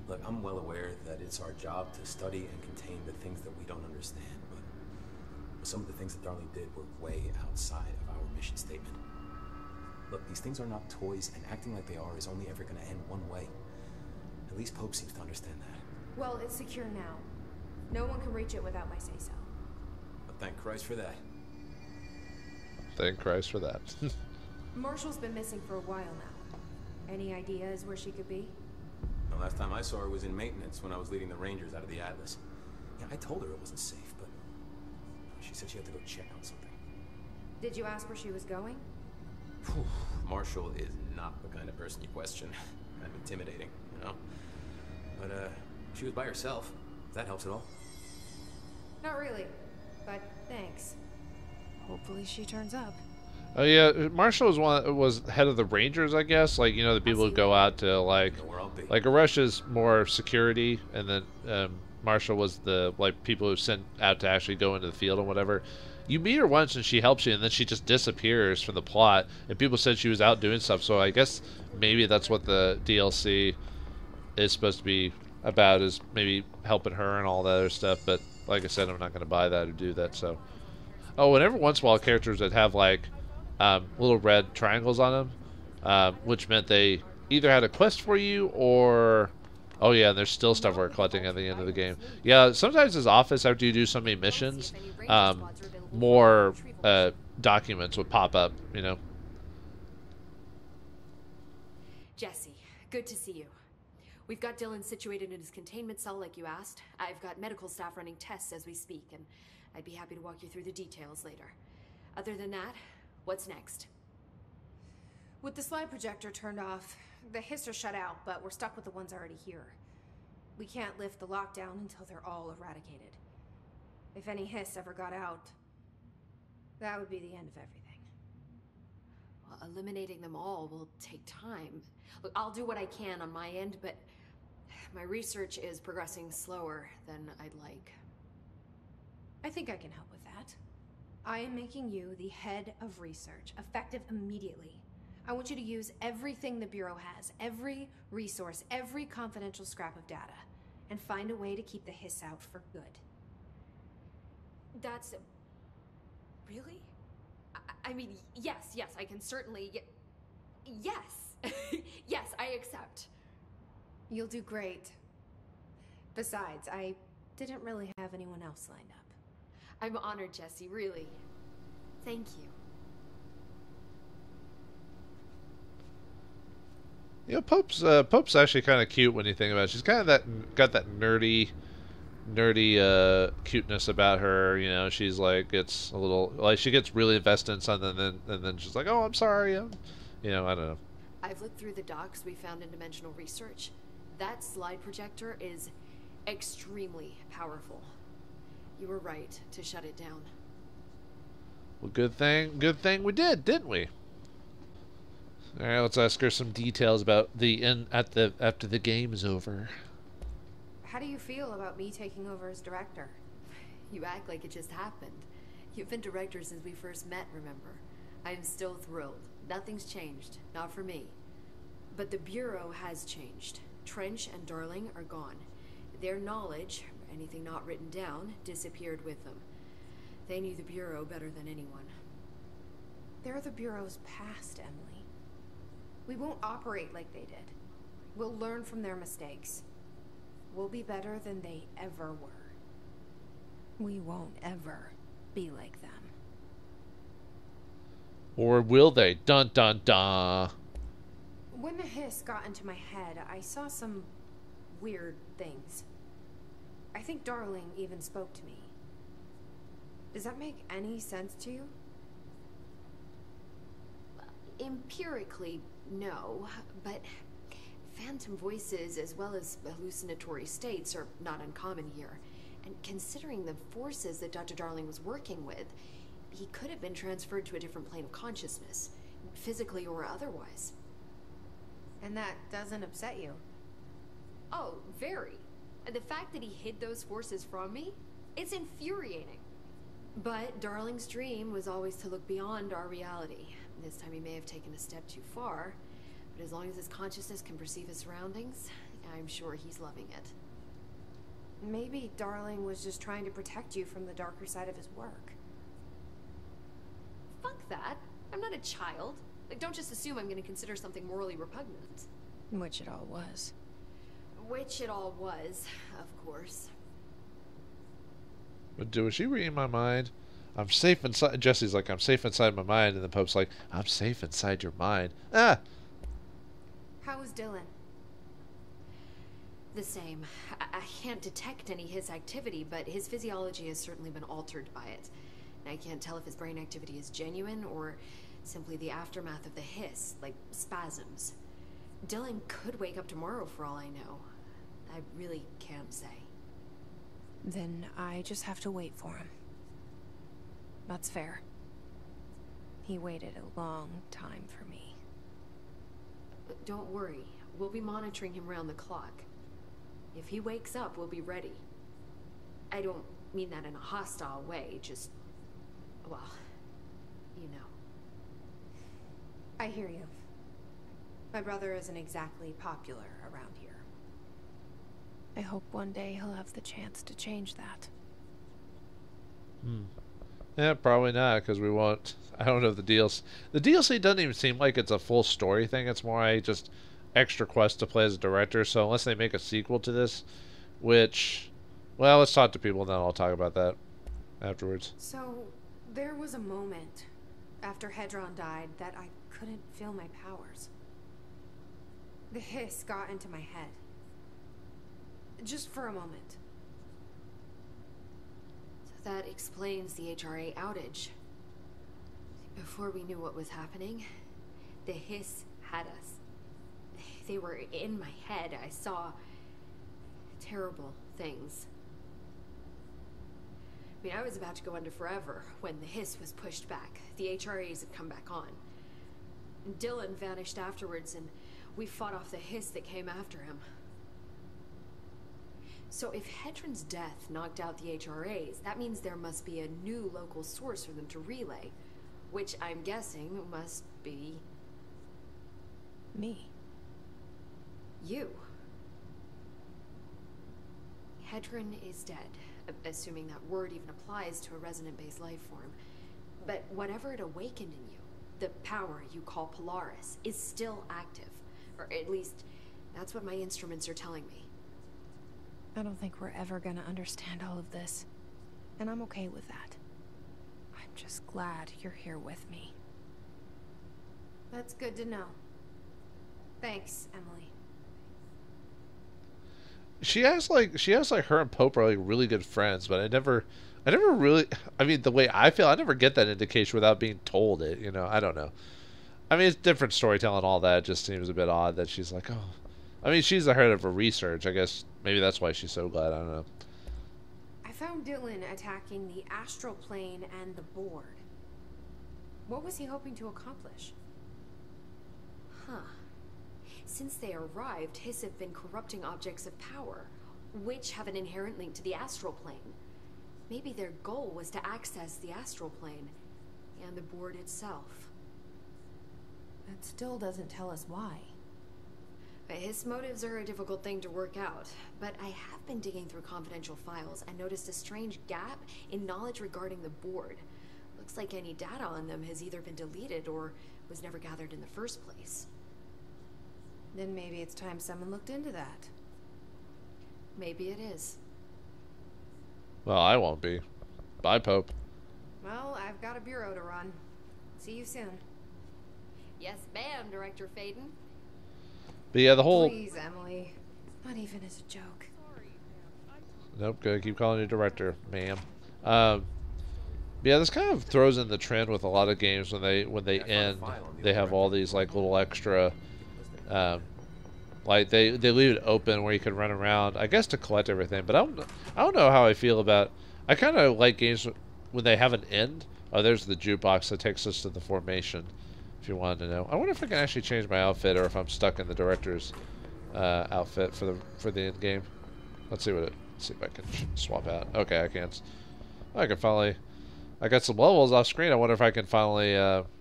Look, I'm well aware that it's our job to study and contain the things that we don't understand, but some of the things that Darling did were way outside of our mission statement. Look, these things are not toys, and acting like they are is only ever going to end one way. At least Pope seems to understand that. Well, it's secure now. No one can reach it without my say-so. But thank Christ for that. Thank Christ for that. Marshall's been missing for a while now. Any ideas where she could be? The last time I saw her was in maintenance when I was leading the Rangers out of the Atlas. Yeah, I told her it wasn't safe, but she said she had to go check on something. Did you ask where she was going? Marshall is not the kind of person you question. Kind of intimidating, you know? But, she was by herself. If that helps at all. Not really, but thanks. Hopefully she turns up. Oh yeah, Marshall was head of the Rangers, I guess. Like, you know, the people who go out to like Aresh is more security, and then Marshall was the people who sent out to actually go into the field and whatever. You meet her once and she helps you, and then she just disappears from the plot. And people said she was out doing stuff, so I guess maybe that's what the DLC is supposed to be about, is maybe helping her and all that other stuff. But like I said, I'm not going to buy that or do that. So, oh, and every once in a while, characters that have like little red triangles on them, which meant they either had a quest for you or Oh yeah, and there's still stuff we're collecting at the end of the game. Yeah, sometimes his office, after you do so many missions, more documents would pop up, you know. Jesse, good to see you. We've got Dylan situated in his containment cell like you asked. I've got medical staff running tests as we speak, and I'd be happy to walk you through the details later. Other than that, what's next? With the slide projector turned off, the hiss are shut out, but we're stuck with the ones already here. We can't lift the lockdown until they're all eradicated. If any hiss ever got out, that would be the end of everything. Well, eliminating them all will take time. Look, I'll do what I can on my end, but my research is progressing slower than I'd like. I think I can help with that. I am making you the head of research, effective immediately. I want you to use everything the Bureau has, every resource, every confidential scrap of data, and find a way to keep the hiss out for good. That's... really? I mean, yes, I can certainly... Yes! Yes, I accept. You'll do great. Besides, I didn't really have anyone else lined up. I'm honored, Jesse, really. Thank you. You know, Pope's actually kind of cute when you think about it. She's kind of got that nerdy cuteness about her. You know, she's like, it's a little like she gets really invested in something, and then she's like, oh, I'm sorry. You know, I don't know. I've looked through the docs we found in Dimensional Research. That slide projector is extremely powerful. You were right to shut it down. Well, good thing we did, didn't we? All right, let's ask her some details about after the game is over. How do you feel about me taking over as director? You act like it just happened. You've been director since we first met, remember? I am still thrilled. Nothing's changed, not for me. But the Bureau has changed. Trench and Darling are gone. Their knowledge, anything not written down, disappeared with them. They knew the Bureau better than anyone. They're the Bureau's past, Emily. We won't operate like they did. We'll learn from their mistakes. We'll be better than they ever were. We won't ever be like them. Or will they? Dun dun dun. When the hiss got into my head, I saw some weird things. I think Darling even spoke to me. Does that make any sense to you? Empirically, no, but phantom voices as well as hallucinatory states are not uncommon here. And considering the forces that Dr. Darling was working with, he could have been transferred to a different plane of consciousness, physically or otherwise. And that doesn't upset you? Oh, very. And the fact that he hid those forces from me, it's infuriating. But Darling's dream was always to look beyond our reality. This time he may have taken a step too far, but as long as his consciousness can perceive his surroundings, I'm sure he's loving it. Maybe Darling was just trying to protect you from the darker side of his work. Fuck that. I'm not a child. Like, don't just assume I'm going to consider something morally repugnant. Which it all was. Which it all was, of course. But was she reading my mind? I'm safe inside. Jesse's like, I'm safe inside my mind, and the Pope's like, I'm safe inside your mind. Ah. How is Dylan? The same. I can't detect any his activity, but his physiology has certainly been altered by it. And I can't tell if his brain activity is genuine or simply the aftermath of the hiss, like spasms. Dylan could wake up tomorrow for all I know. I really can't say. Then I just have to wait for him. That's fair. He waited a long time for me. But don't worry. We'll be monitoring him round the clock. If he wakes up, we'll be ready. I don't mean that in a hostile way, just... well, you know. I hear you. My brother isn't exactly popular around here. I hope one day he'll have the chance to change that. Yeah, probably not, because we won't. I don't know the DLC. The DLC doesn't even seem like it's a full story thing. It's more extra quest to play as a director. So unless they make a sequel to this, which, well, let's talk to people, and then I'll talk about that afterwards. So, there was a moment after Hedron died that I couldn't feel my powers. The hiss got into my head. Just for a moment. So that explains the HRA outage. Before we knew what was happening, the hiss had us. They were in my head. I saw terrible things. I mean, I was about to go under forever when the hiss was pushed back. The HRAs had come back on. Dylan vanished afterwards, and we fought off the hiss that came after him. So if Hedron's death knocked out the HRAs, that means there must be a new local source for them to relay, which I'm guessing must be... me. You. Hedron is dead, assuming that word even applies to a resonant-based life form. But whatever it awakened in you, the power you call Polaris, is still active. Or at least, that's what my instruments are telling me. I don't think we're ever gonna understand all of this. And I'm okay with that. I'm just glad you're here with me. That's good to know. Thanks, Emily. She has like her and Pope are like really good friends, but I never really, I mean, the way I feel, I never get that indication without being told it, you know. I don't know. I mean, it's different storytelling, all that. It just seems a bit odd that she's like, oh, I mean, she's the head of her research. I guess maybe that's why she's so glad. I don't know. I found Dylan attacking the astral plane and the board. What was he hoping to accomplish? Huh. Since they arrived, Hiss have been corrupting objects of power, which have an inherent link to the astral plane. Maybe their goal was to access the astral plane and the board itself. That still doesn't tell us why. His motives are a difficult thing to work out, but I have been digging through confidential files and noticed a strange gap in knowledge regarding the board. Looks like any data on them has either been deleted or was never gathered in the first place. Then maybe it's time someone looked into that. Maybe it is. Well, I won't be. Bye, Pope. Well, I've got a bureau to run. See you soon. Yes, ma'am, Director Faden. But yeah, the whole... Please, Emily. Not even as a joke. Nope, gotta keep calling you director, ma'am. Yeah, this kind of throws in the trend with a lot of games when they end. They have all these like little extra, like they leave it open where you can run around. I guess to collect everything, but I don't know how I feel about. I kind of like games when they have an end. Oh, there's the jukebox that takes us to the formation. If you wanted to know, I wonder if I can actually change my outfit or if I'm stuck in the director's outfit for the end game. Let's see let's see if I can swap out. Okay, I can't. I can finally. I got some levels off screen. I wonder if I can finally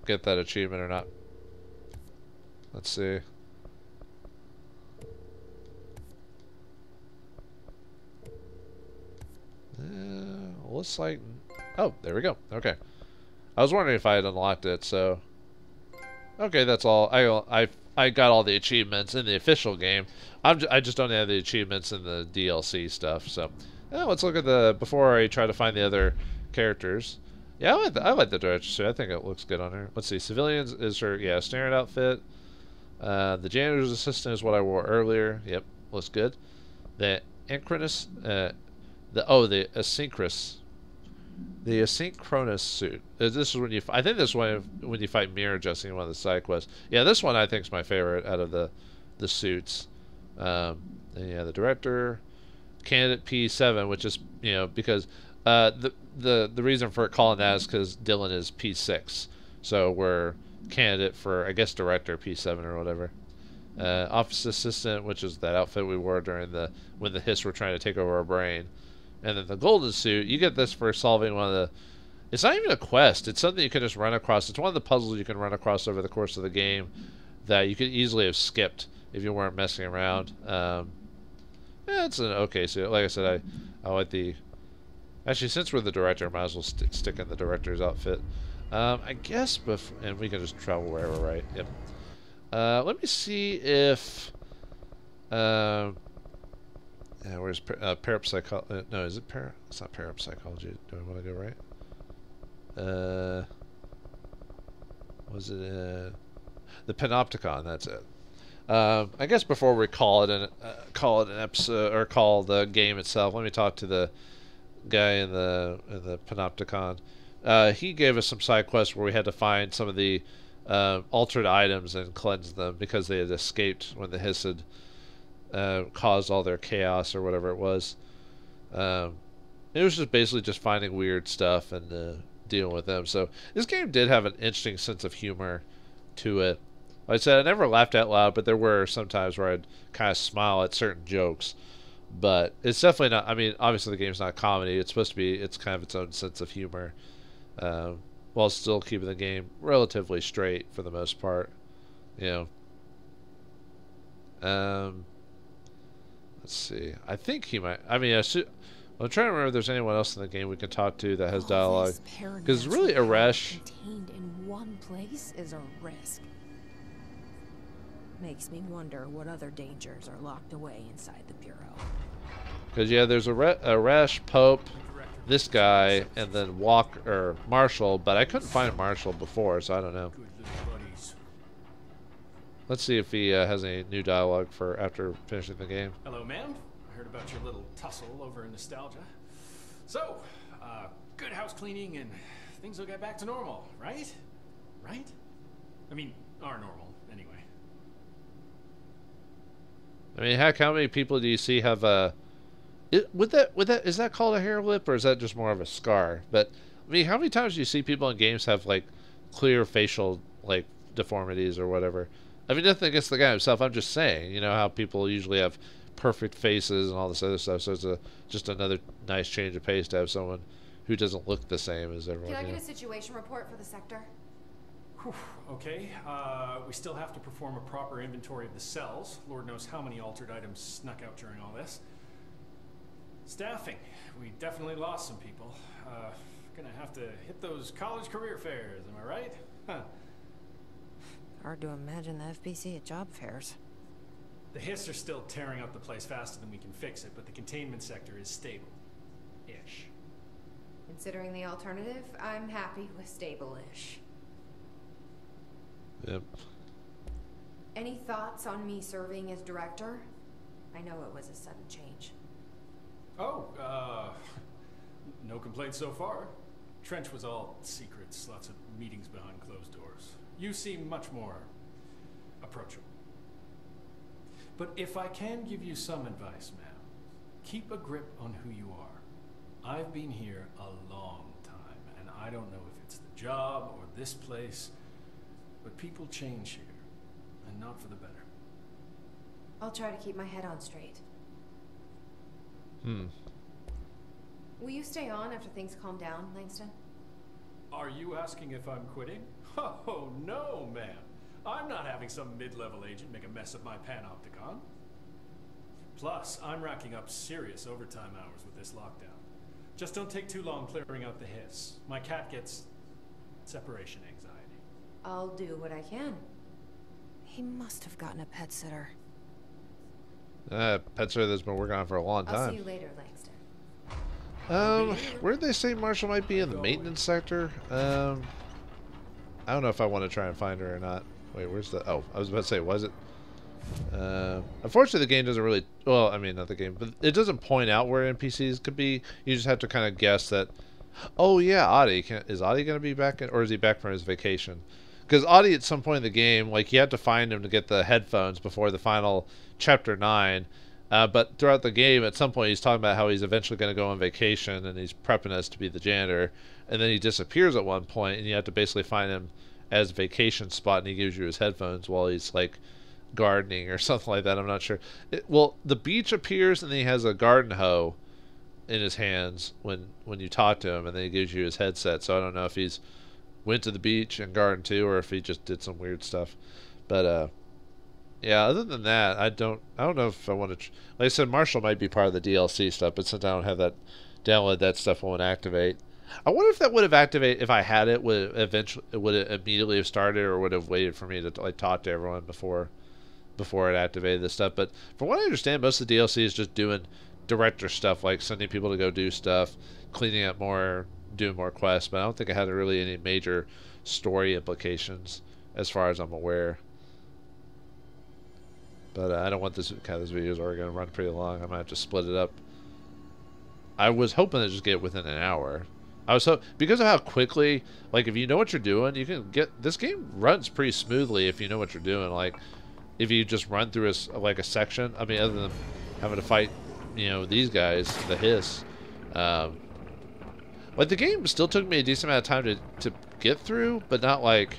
get that achievement or not. Let's see. Looks like... Oh, there we go. Okay. I was wondering if I had unlocked it, so... Okay, that's all. I got all the achievements in the official game. I just don't have the achievements in the DLC stuff, so... Yeah, let's look at the... Before I try to find the other characters... Yeah, I like the director suit. I think it looks good on her. Let's see. Civilians is her, yeah, standard outfit. The janitor's assistant is what I wore earlier. Yep, looks good. The Anchronous, the asynchronous suit. This is when you. I think this one when you fight Mirror Jesse in one of the side quests. Yeah, this one I think is my favorite out of the suits. And yeah, the director, candidate P7, which is because the reason for it calling that is because Dylan is P6, so we're candidate for I guess director P7 or whatever. Office assistant, which is that outfit we wore during when the Hiss were trying to take over our brain. And then the golden suit, you get this for solving one of the... It's not even a quest. It's something you can just run across. It's one of the puzzles you can run across over the course of the game that you could easily have skipped if you weren't messing around. Yeah, it's an okay suit. Like I said, I like the... Actually, since we're the director, I might as well stick in the director's outfit. I guess, and we can just travel wherever, right? Yep. Let me see if where's parapsychology? No, is it para? It's not parapsychology. Do I want to go right? Was it the Panopticon? That's it. I guess before we call it an episode or call the game itself, let me talk to the guy in the Panopticon. He gave us some side quests where we had to find some of the altered items and cleanse them because they had escaped when the Hiss had caused all their chaos or whatever it was. It was just basically just finding weird stuff and dealing with them. So this game did have an interesting sense of humor to it. Like I said, I never laughed out loud, but there were some times where I'd kind of smile at certain jokes. But it's definitely not, I mean, obviously the game's not comedy. It's supposed to be, it's kind of its own sense of humor. While still keeping the game relatively straight for the most part. You know. Let's see. I think he might, I mean, I'm trying to remember if there's anyone else in the game we can talk to that has dialogue. Because really, Arash contained in one place is a risk. Makes me wonder what other dangers are locked away inside the Bureau. Because, yeah, there's Arash, Pope, this guy, and then Marshall, but I couldn't find Marshall before, so I don't know. Let's see if he has any new dialogue for after finishing the game. Hello, ma'am. I heard about your little tussle over in Nostalgia. So, good house cleaning and things will get back to normal, right? Right? I mean, are normal, anyway. I mean, heck, how many people do you see have a... is that called a hair lip, or is that just more of a scar? But, I mean, how many times do you see people in games have, like, clear facial, like, deformities or whatever? I mean, nothing against the guy himself. I'm just saying, you know, how people usually have perfect faces and all this other stuff. So it's just another nice change of pace to have someone who doesn't look the same as everyone. Can I get a situation report for the sector? Whew, okay, we still have to perform a proper inventory of the cells. Lord knows how many altered items snuck out during all this. Staffing. We definitely lost some people. Gonna have to hit those college career fairs, am I right? Huh. Hard to imagine the FBC at job fairs. The Hiss are still tearing up the place faster than we can fix it, but the containment sector is stable-ish. Considering the alternative, I'm happy with stable-ish. Yep. Any thoughts on me serving as director? I know it was a sudden change. Oh, no complaints so far. Trench was all secrets, lots of meetings behind closed doors. You seem much more approachable. But if I can give you some advice, ma'am, keep a grip on who you are. I've been here a long time, and I don't know if it's the job or this place, but people change here, and not for the better. I'll try to keep my head on straight. Will you stay on after things calm down, Langston? Are you asking if I'm quitting? Oh, no, ma'am. I'm not having some mid-level agent make a mess of my panopticon. Plus, I'm racking up serious overtime hours with this lockdown. Just don't take too long clearing out the Hiss. My cat gets separation anxiety. I'll do what I can. He must have gotten a pet sitter. Pet sitter that's been working on for a long time. I'll see you later, Langston. Where did they say Marshall might be in the maintenance sector? I don't know if I want to try and find her or not. Wait, where's the... Oh, I was about to say, was it? Unfortunately, the game doesn't really... Well, I mean, not the game, but it doesn't point out where NPCs could be. You just have to kind of guess that... Oh, yeah, Audie. Is Audie going to be back in... Or is he back from his vacation? Because Audie, at some point in the game, like, you have to find him to get the headphones before the final Chapter 9. But throughout the game, at some point, he's talking about how he's eventually going to go on vacation, and he's prepping us to be the janitor. And then he disappears at one point, and you have to basically find him as vacation spot, and he gives you his headphones while he's, like, gardening or something like that. I'm not sure. Well, the beach appears, and then he has a garden hoe in his hands when you talk to him, and then he gives you his headset. So I don't know if he's went to the beach and garden too, or if he just did some weird stuff. But yeah, other than that, I don't know if I want to. Like I said, Marshall might be part of the DLC stuff, but since I don't have that download, that stuff won't activate. I wonder if that would have activated, if I had it, would it immediately have started, or would have waited for me to like talk to everyone before it activated this stuff. But from what I understand, most of the DLC is just doing director stuff, like sending people to go do stuff, cleaning up more, doing more quests. But I don't think it had really any major story implications, as far as I'm aware. But I don't want this kind of videos are going to run pretty long. I might have to split it up. I was hoping to just get within an hour. Because of how quickly, like, if you know what you're doing, you can get, this game runs pretty smoothly if you know what you're doing. Like, if you just run through a section, I mean, other than having to fight, you know, these guys, the hiss. Like, the game still took me a decent amount of time to get through, but not like,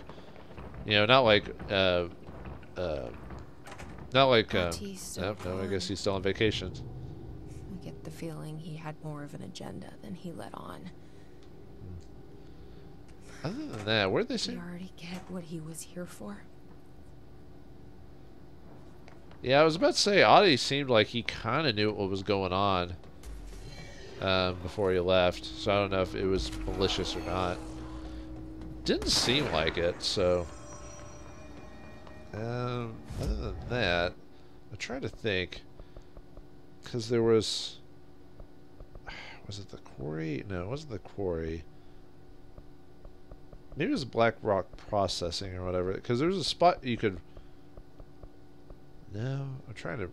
you know, not like, no, I guess he's still on vacation. I get the feeling he had more of an agenda than he let on. Other than that, where'd they say? Did he already get what he was here for? Yeah, I was about to say, Audie seemed like he kind of knew what was going on before he left. So I don't know if it was malicious or not. Didn't seem like it, so... other than that, I'm trying to think. Because there was... Was it the quarry? No, it wasn't the quarry. Maybe it was Black Rock Processing or whatever. Because there was a spot you could... No, I'm trying to...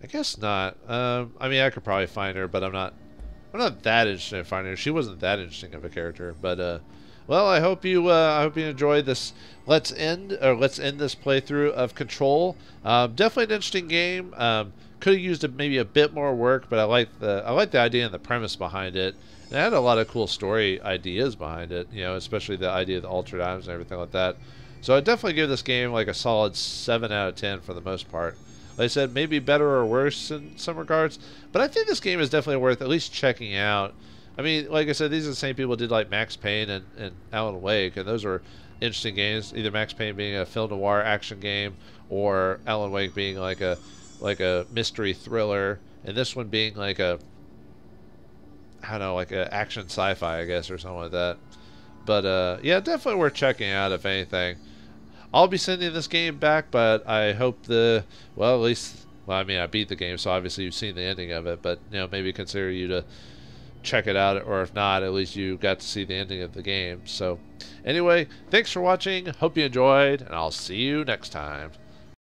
I guess not. I mean, I could probably find her, but I'm not that interested in finding her. She wasn't that interesting of a character. But, well, I hope you enjoyed this. Let's end this playthrough of Control. Definitely an interesting game. Could have used maybe a bit more work, but I like the idea and the premise behind it. And it had a lot of cool story ideas behind it, you know, especially the idea of the altered items and everything like that. So I'd definitely give this game like a solid 7 out of 10 for the most part. Like I said, maybe better or worse in some regards, but I think this game is definitely worth at least checking out. I mean, like I said, these are the same people who did like Max Payne and Alan Wake, and those were interesting games. Either Max Payne being a film noir action game, or Alan Wake being like a mystery thriller, and this one being like a, I don't know, like a action sci-fi, I guess, or something like that. But yeah, definitely worth checking out if anything. I'll be sending this game back, but I hope well, at least, well, I mean, I beat the game, so obviously you've seen the ending of it, but, you know, maybe consider you to check it out, or if not, at least you got to see the ending of the game. So, anyway, thanks for watching, hope you enjoyed, and I'll see you next time.